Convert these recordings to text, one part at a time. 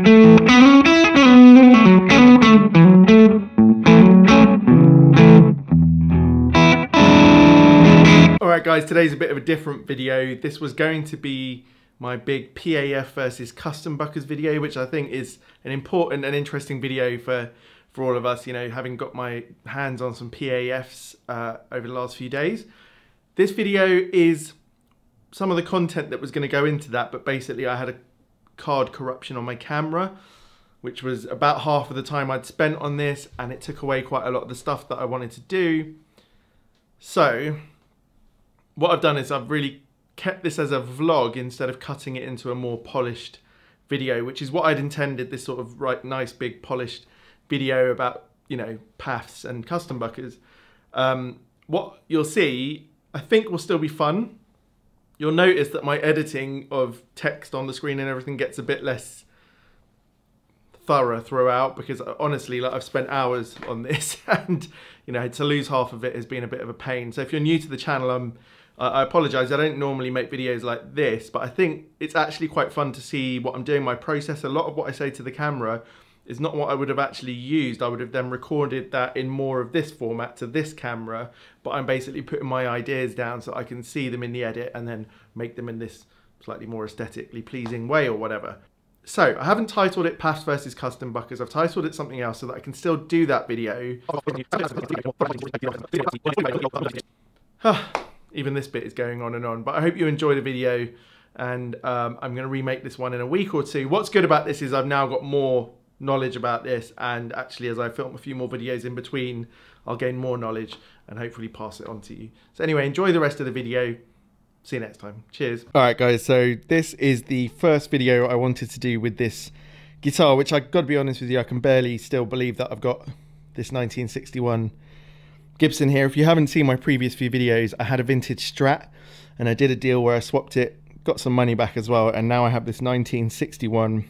Alright guys, today's a bit of a different video. This was going to be my big PAF versus Custombuckers video, which I think is an important and interesting video for all of us, you know, having got my hands on some PAFs over the last few days. This video is some of the content that was going to go into that, but basically I had a card corruption on my camera, which was about half of the time I'd spent on this, and it took away quite a lot of the stuff that I wanted to do. So what I've done is I've really kept this as a vlog instead of cutting it into a more polished video, which is what I'd intended, this sort of nice big polished video about, you know, PAFs and Custombuckers. What you'll see, I think, will still be fun. You'll notice that my editing of text on the screen and everything gets a bit less thorough throughout, because honestly, like, I've spent hours on this and, you know, to lose half of it has been a bit of a pain. So if you're new to the channel, I apologise. I don't normally make videos like this, but I think it's actually quite fun to see what I'm doing, my process. A lot of what I say to the camera is not what I would have actually used. I would have then recorded that in more of this format to this camera, but I'm basically putting my ideas down so I can see them in the edit and then make them in this slightly more aesthetically pleasing way or whatever. So I haven't titled it PAFs versus Custombuckers. I've titled it something else so that I can still do that video. Even this bit is going on and on, but I hope you enjoy the video, and I'm going to remake this one in a week or two. What's good about this is I've now got more knowledge about this, and actually as I film a few more videos in between, I'll gain more knowledge and hopefully pass it on to you. So anyway, enjoy the rest of the video. See you next time. Cheers. Alright guys, so this is the first video I wanted to do with this guitar, which I've got to be honest with you, I can barely still believe that I've got this 1961 Gibson here. If you haven't seen my previous few videos, I had a vintage Strat and I did a deal where I swapped it, got some money back as well, and now I have this 1961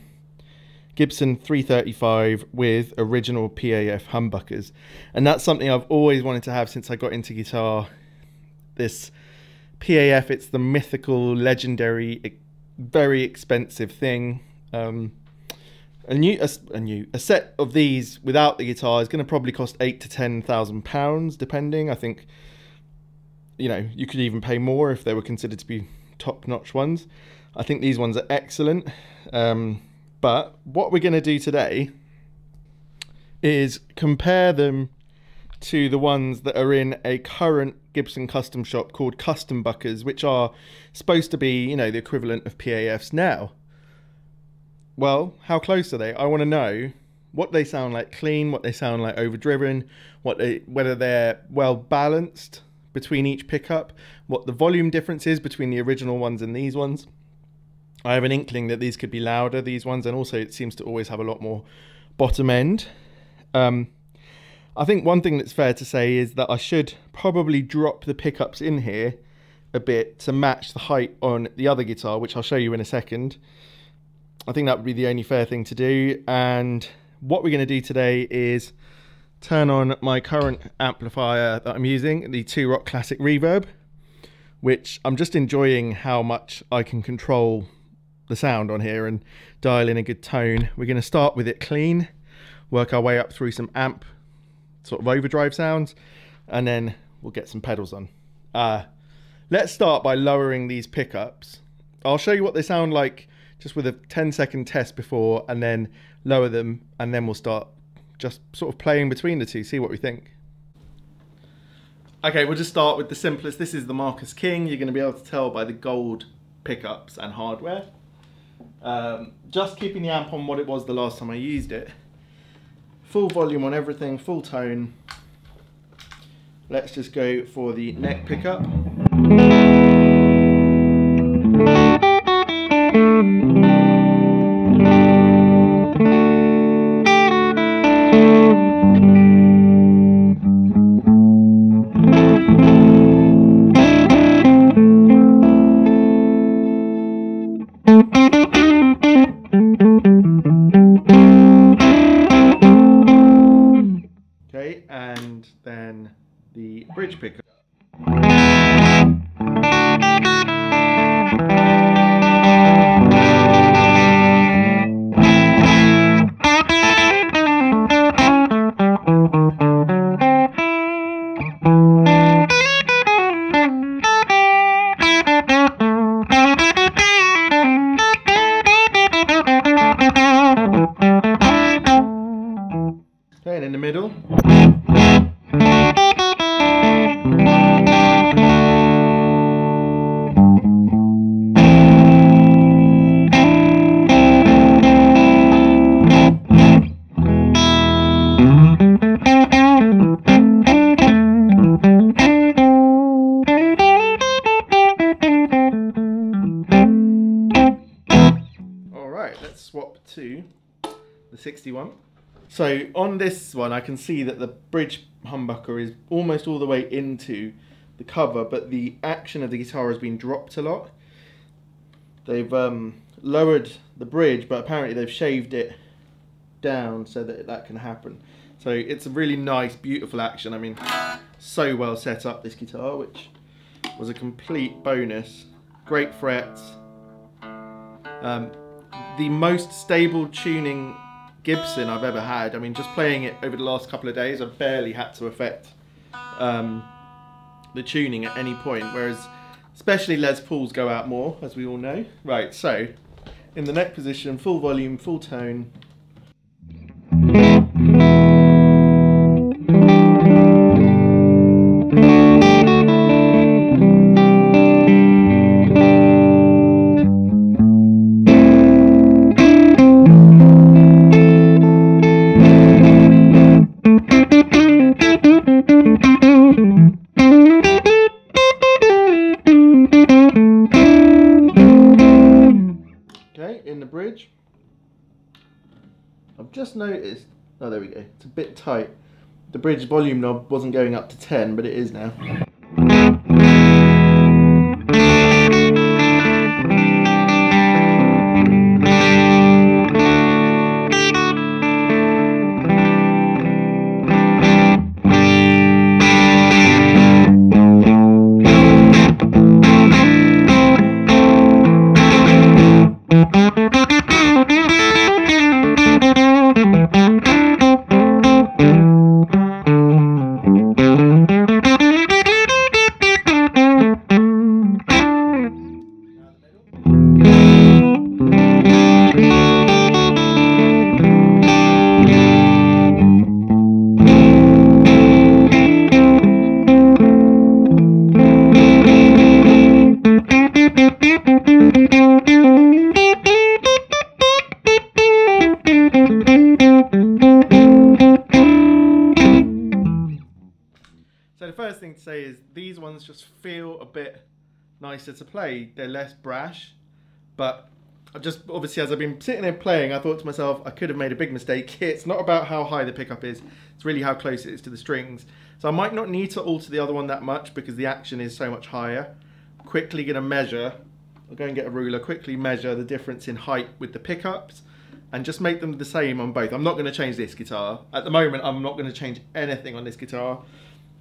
Gibson 335 with original PAF humbuckers, and that's something I've always wanted to have since I got into guitar. This PAF, it's the mythical, legendary, very expensive thing. A set of these without the guitar is going to probably cost £8,000 to £10,000 depending. I think, you know, you could even pay more if they were considered to be top-notch ones. I think these ones are excellent. But what we're going to do today is compare them to the ones that are in a current Gibson custom shop called Custombuckers, which are supposed to be, you know, the equivalent of PAFs now. Well, how close are they? I want to know what they sound like clean, what they sound like overdriven, whether they're well balanced between each pickup, what the volume difference is between the original ones and these ones. I have an inkling that these could be louder, these ones, and also it seems to always have a lot more bottom end. I think one thing that's fair to say is that I should probably drop the pickups in here a bit to match the height on the other guitar, which I'll show you in a second. I think that would be the only fair thing to do. And what we're going to do today is turn on my current amplifier that I'm using, the 2 Rock Classic Reverb, which I'm just enjoying how much I can control the sound on here and dial in a good tone. We're going to start with it clean, work our way up through some amp sort of overdrive sounds, and then we'll get some pedals on. Let's start by lowering these pickups. I'll show you what they sound like just with a 10-second test before, and then lower them, and then we'll start just sort of playing between the two, see what we think. Okay, we'll just start with the simplest. This is the Marcus King. You're going to be able to tell by the gold pickups and hardware. Just keeping the amp on what it was the last time I used it. Full volume on everything, full tone. Let's just go for the neck pickup. Okay, and then the bridge pickup. in the middle. Alright, let's swap to the 61. So on this one I can see that the bridge humbucker is almost all the way into the cover, but the action of the guitar has been dropped a lot. They've lowered the bridge, but apparently they've shaved it down so that that can happen. So it's a really nice, beautiful action. I mean, so well set up, this guitar, which was a complete bonus. Great frets. The most stable tuning Gibson I've ever had. I mean, just playing it over the last couple of days, I've barely had to affect the tuning at any point, whereas especially Les Pauls go out more, as we all know. Right, so in the neck position, full volume, full tone. In the bridge, I've just noticed, oh there we go, it's a bit tight. The bridge volume knob wasn't going up to 10, but it is now. So the first thing to say is these ones just feel a bit nicer to play. They're less brash, but I just, obviously as I've been sitting there playing, I thought to myself, I could have made a big mistake. It's not about how high the pickup is, it's really how close it is to the strings. So I might not need to alter the other one that much because the action is so much higher. Quickly going to measure, I'll go and get a ruler, quickly measure the difference in height with the pickups and just make them the same on both. I'm not going to change this guitar. At the moment, I'm not going to change anything on this guitar.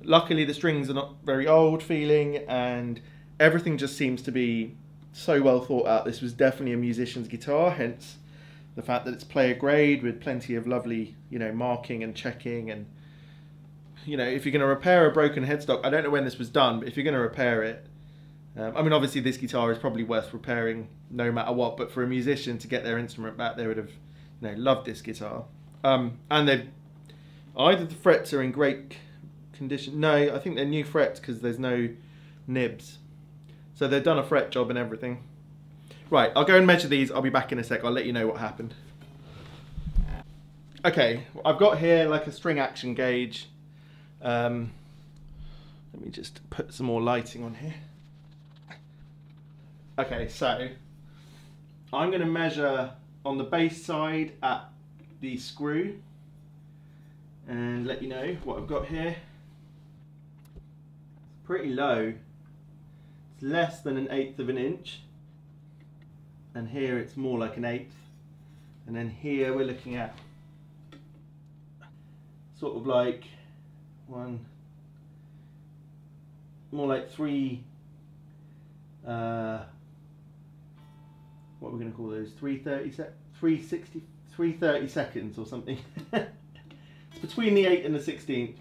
Luckily, the strings are not very old feeling and everything just seems to be so well thought out. This was definitely a musician's guitar, hence the fact that it's player grade with plenty of lovely, you know, marking and checking. And, you know, if you're going to repair a broken headstock, I don't know when this was done, but if you're going to repair it, I mean, obviously this guitar is probably worth repairing no matter what, but for a musician to get their instrument back, they would have, you know, loved this guitar. And they've, either the frets are in great condition. No, I think they're new frets because there's no nibs. So they've done a fret job and everything. Right, I'll go and measure these. I'll be back in a sec. I'll let you know what happened. Okay, I've got here like a string action gauge. Let me just put some more lighting on here. Okay, so I'm going to measure on the bass side at the screw and let you know what I've got here. It's pretty low. It's less than 1/8 of an inch. And here it's more like 1/8. And then here we're looking at sort of like more like 3, what we're going to call those, 330 seconds or something. It's between the 8th and the 16th.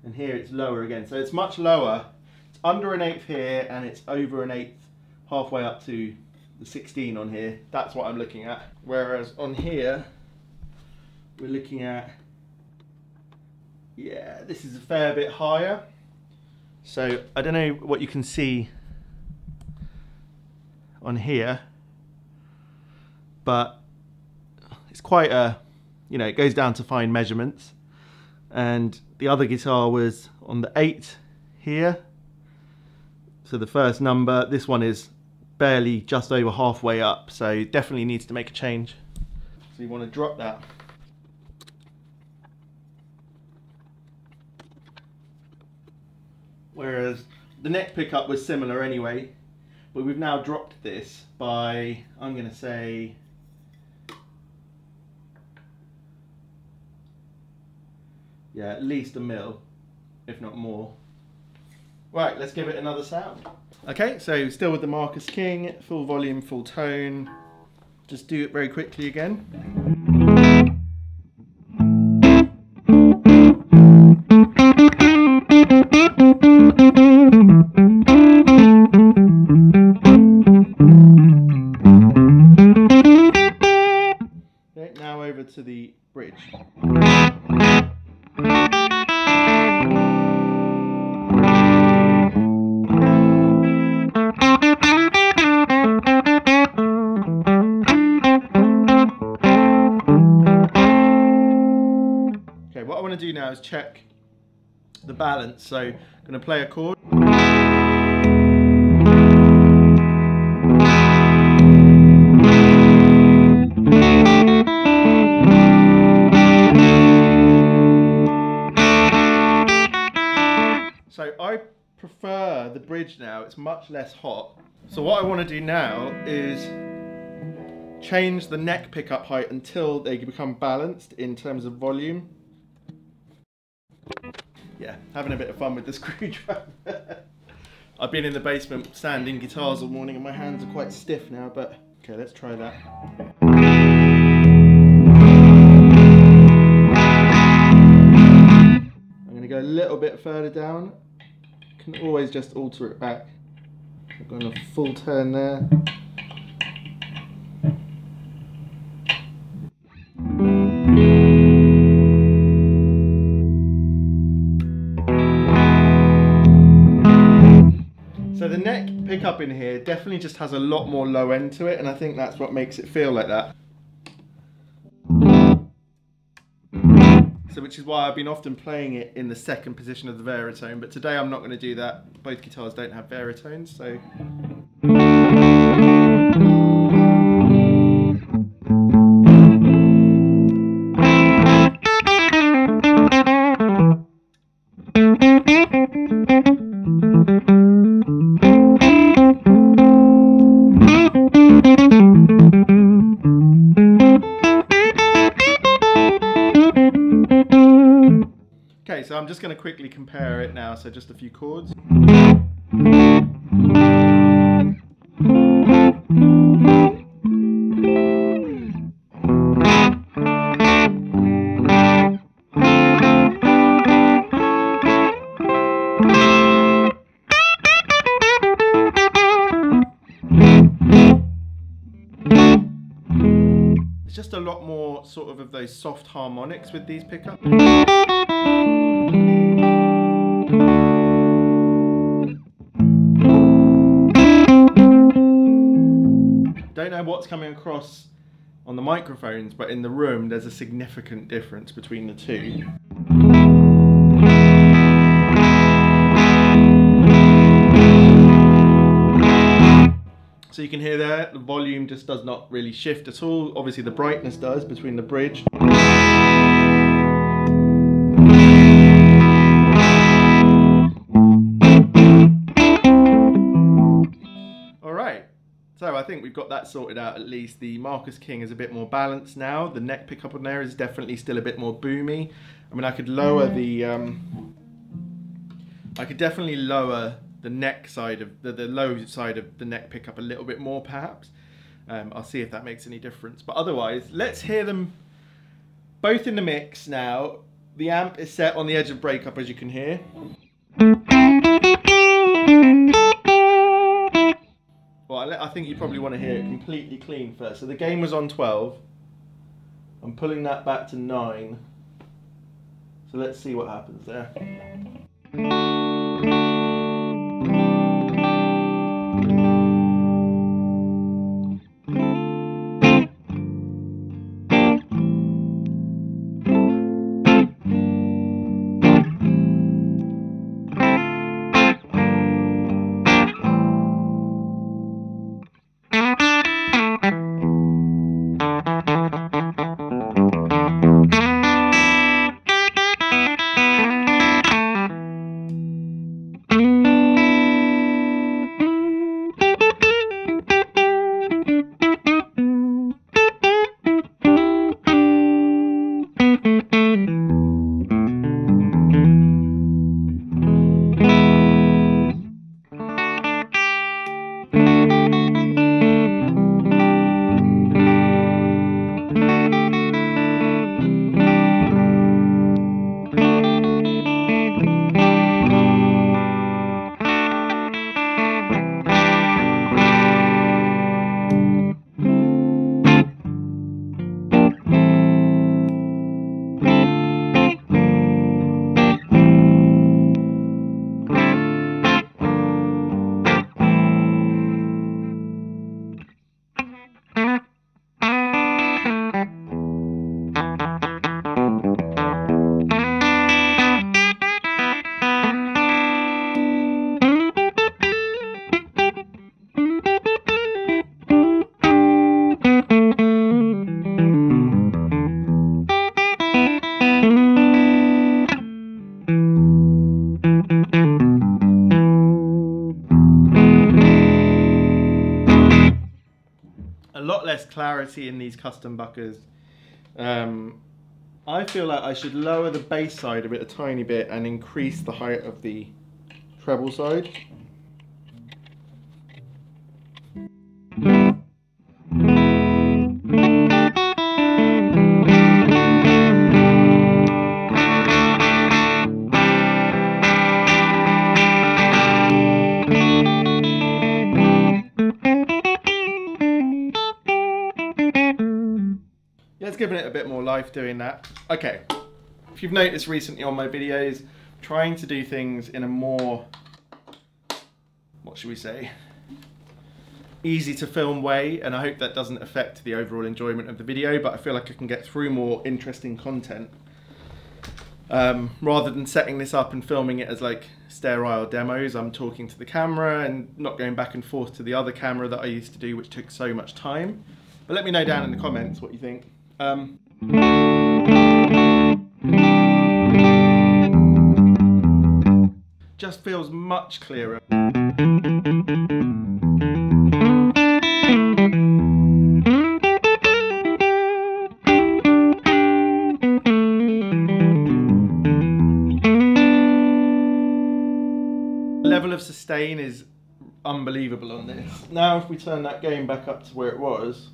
And here it's lower again. So it's much lower. It's under 1/8 here and it's over 1/8 halfway up to the 16 on here. That's what I'm looking at. Whereas on here, we're looking at Yeah, this is a fair bit higher. So I don't know what you can see on here, but it's quite a, you know, it goes down to fine measurements. And the other guitar was on the 8 here. So the first number, this one is barely just over halfway up, so definitely needs to make a change. So you want to drop that. Whereas the neck pickup was similar anyway, but we've now dropped this by, I'm going to say, yeah, at least a mil, if not more. Right, let's give it another sound. Okay, so still with the Marcus King, full volume, full tone. Just do it very quickly again. Okay, now over to the bridge. What I want to do now is check the balance. So I'm going to play a chord. So I prefer the bridge now, it's much less hot. So what I want to do now is change the neck pickup height until they become balanced in terms of volume. Yeah, having a bit of fun with the screwdriver. I've been in the basement sanding guitars all morning and my hands are quite stiff now, but okay, let's try that. I'm going to go a little bit further down. Can always just alter it back. I've got a full turn there. So the neck pickup in here definitely just has a lot more low end to it, and I think that's what makes it feel like that. So which is why I've been often playing it in the second position of the baritone, but today I'm not going to do that. Both guitars don't have baritones, so... Okay, so I'm just going to quickly compare it now, so just a few chords. It's just a lot more sort of those soft harmonics with these pickups. Don't know what's coming across on the microphones, but in the room there's a significant difference between the two. So you can hear there, the volume just does not really shift at all. Obviously the brightness does between the bridge. Alright, so I think we've got that sorted out at least. The Marcus King is a bit more balanced now. The neck pickup on there is definitely still a bit more boomy. I mean, I could lower the... I could definitely lower the neck side of the low side of the neck pickup a little bit more perhaps. I'll see if that makes any difference, but otherwise let's hear them both in the mix now. The amp is set on the edge of breakup, as you can hear. Well, I think you probably want to hear it completely clean first. So the gain was on 12. I'm pulling that back to 9. So So let's see what happens there. A lot less clarity in these Custombuckers. I feel like I should lower the bass side a tiny bit and increase the height of the treble side. It's giving it a bit more life doing that. Okay, if you've noticed recently on my videos, trying to do things in a more, what should we say, easy to film way, and I hope that doesn't affect the overall enjoyment of the video, but I feel like I can get through more interesting content rather than setting this up and filming it as like sterile demos. I'm talking to the camera and not going back and forth to the other camera that I used to do, which took so much time. But let me know down in the comments what you think. Just feels much clearer. The level of sustain is unbelievable on this. Now if we turn that gain back up to where it was,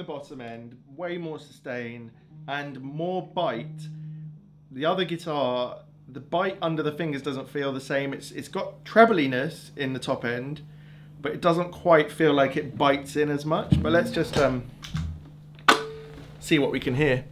bottom end, way more sustain and more bite. The other guitar, the bite under the fingers doesn't feel the same. It's got trebliness in the top end, but it doesn't quite feel like it bites in as much. But let's just see what we can hear.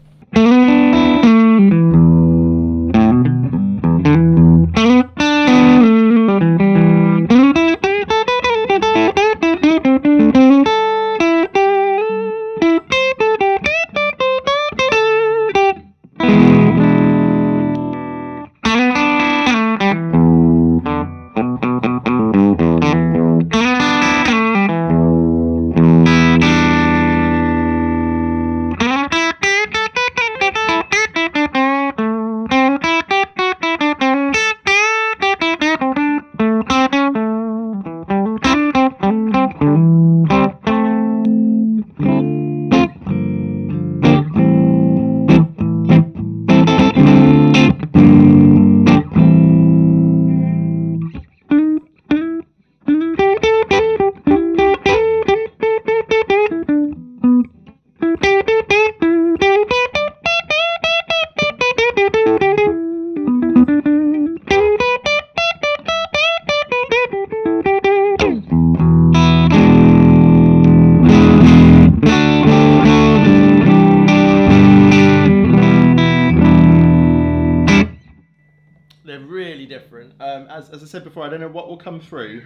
As I said before, I don't know what will come through,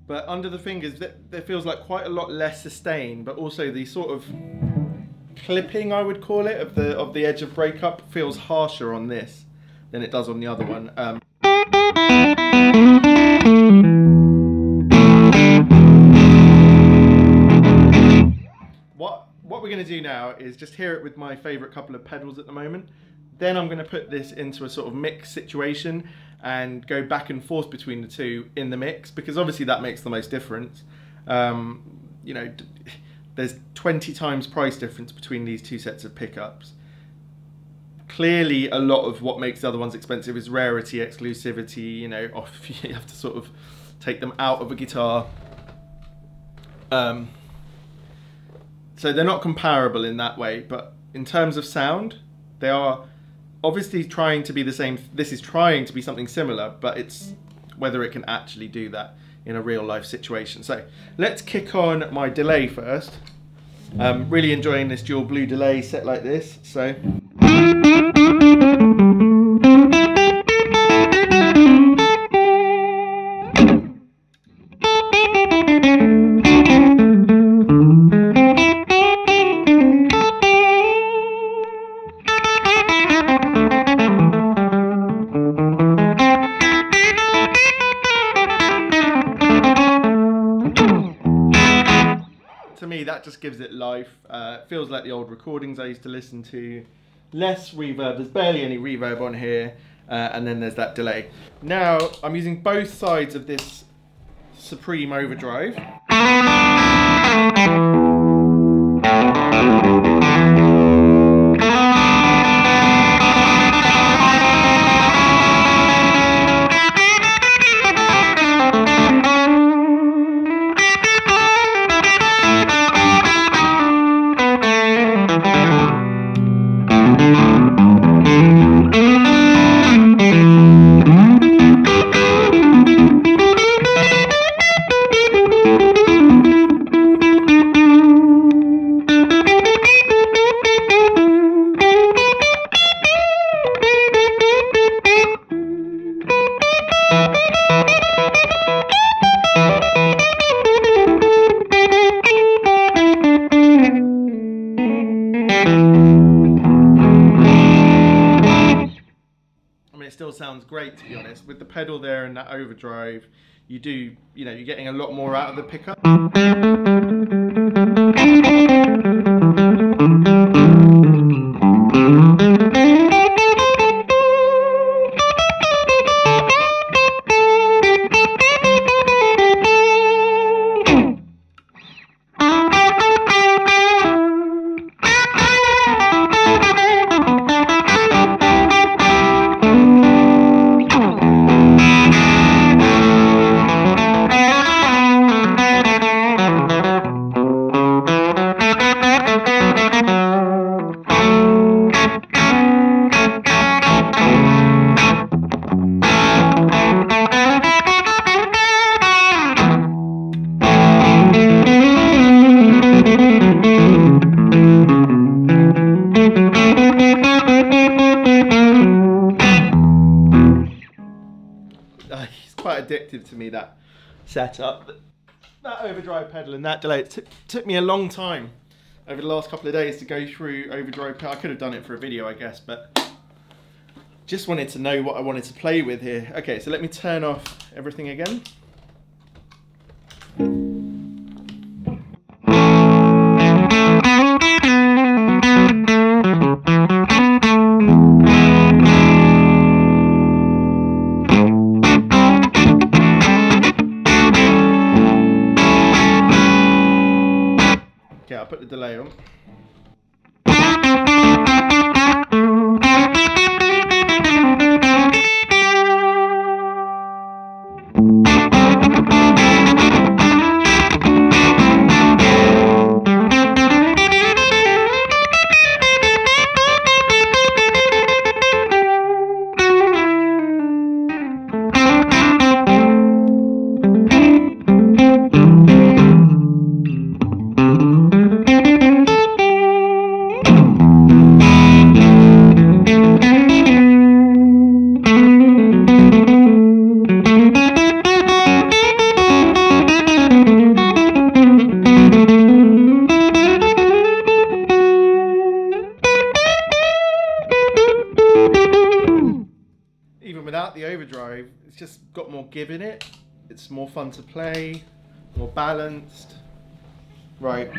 but under the fingers there feels like quite a lot less sustain, but also the sort of clipping, I would call it, of the edge of Breakup feels harsher on this than it does on the other one. What we're going to do now is just hear it with my favourite couple of pedals at the moment. Then I'm going to put this into a sort of mix situation and go back and forth between the two in the mix, because obviously that makes the most difference. You know, there's 20 times price difference between these two sets of pickups. Clearly, a lot of what makes the other ones expensive is rarity, exclusivity. You know, you have to sort of take them out of a guitar. So they're not comparable in that way, but in terms of sound, they are obviously trying to be the same. This is trying to be something similar, but it's whether it can actually do that in a real life situation. So let's kick on my delay first. Really enjoying this dual blue delay set like this. So. To me, that just gives it life. It feels like the old recordings I used to listen to. Less reverb, there's barely any reverb on here, and then there's that delay. Now, I'm using both sides of this Supreme overdrive. It still sounds great, to be honest. With the pedal there and that overdrive, you're getting a lot more out of the pickup. It's quite addictive to me, that setup. That overdrive pedal and that delay, it took me a long time over the last couple of days to go through overdrive. I could have done it for a video, I guess, but just wanted to know what I wanted to play with here. Okay, so let me turn off everything again. Okay, I'll put the delay on. without the overdrive, it's just got more give in it. It's more fun to play, more balanced. Right.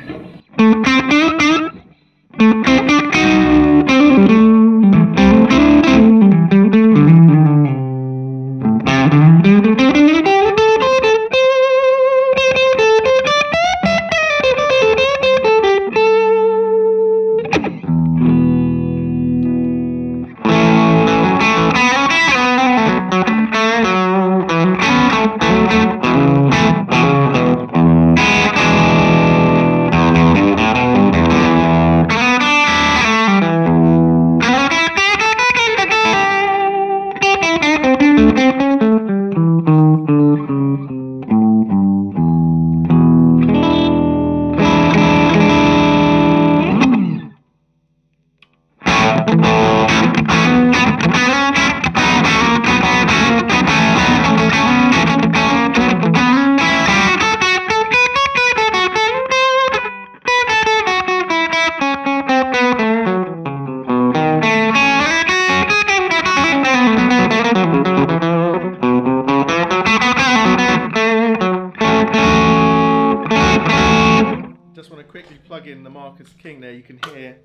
Just want to quickly plug in the Marcus King there. You can hear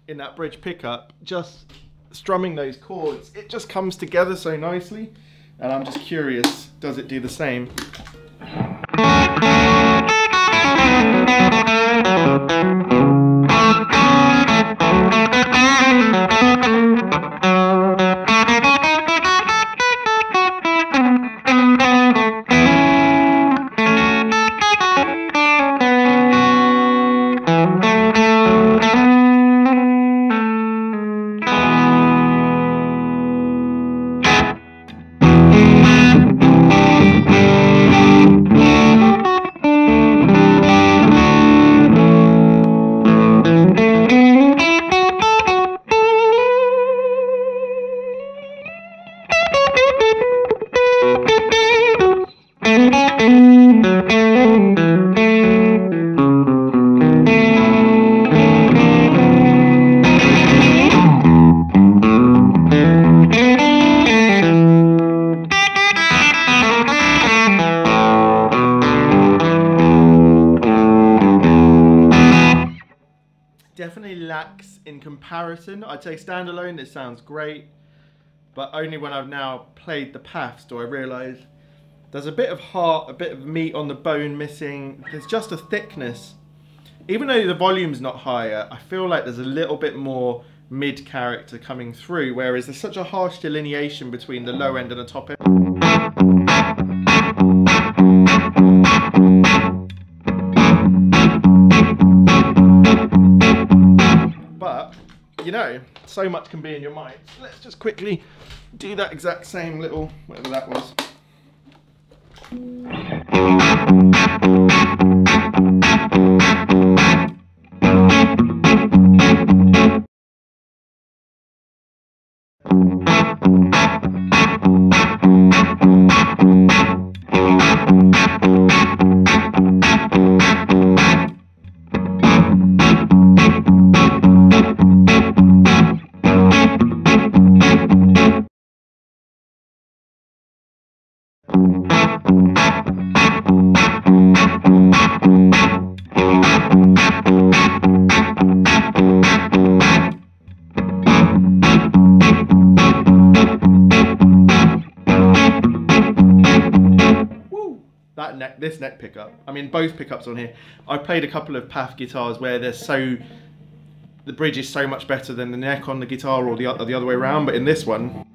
in that bridge pickup just strumming those chords. It just comes together so nicely, and I'm just curious, does it do the same? Definitely lacks in comparison. I'd say standalone, this sounds great, but only when I've now played the PAFs do I realise there's a bit of heart, a bit of meat on the bone missing. There's just a thickness. Even though the volume's not higher, I feel like there's a little bit more mid character coming through, whereas there's such a harsh delineation between the low end and the top end. But, you know, so much can be in your mind. So let's just quickly do that exact same little, whatever that was. This neck pickup, I mean both pickups on here, I've played a couple of PAF guitars where the bridge is so much better than the neck on the guitar, or the other way around, but in this one,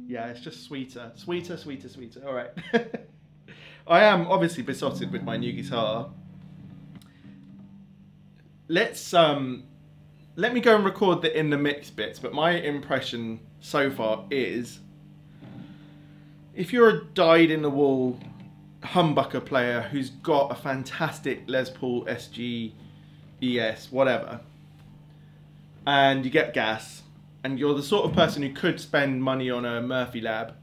yeah, it's just sweeter. All right. I am obviously besotted with my new guitar. Let me go and record the in the mix bits, but my impression so far is, if you're a dyed-in-the-wool humbucker player who's got a fantastic Les Paul SG, ES, whatever, and you get gas, and you're the sort of person who could spend money on a Murphy Lab,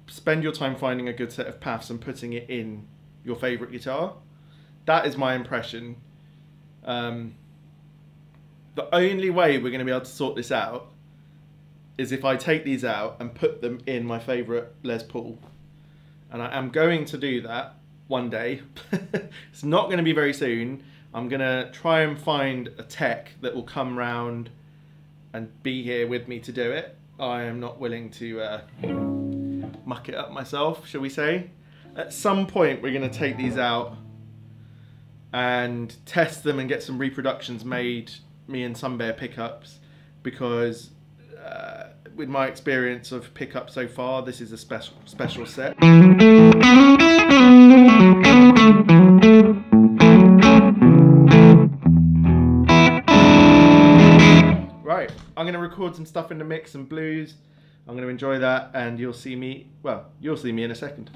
spend your time finding a good set of PAFs and putting it in your favourite guitar. That is my impression. The only way we're going to be able to sort this out is if I take these out and put them in my favourite Les Paul. And I am going to do that one day. It's not going to be very soon. I'm going to try and find a tech that will come round and be here with me to do it. I am not willing to muck it up myself, shall we say. At some point we're going to take these out and test them and get some reproductions made, me and Sun Bear pickups, because with my experience of pickups so far, this is a special set. Right, I'm going to record some stuff in the mix, some blues. I'm going to enjoy that, and you'll see me in a second.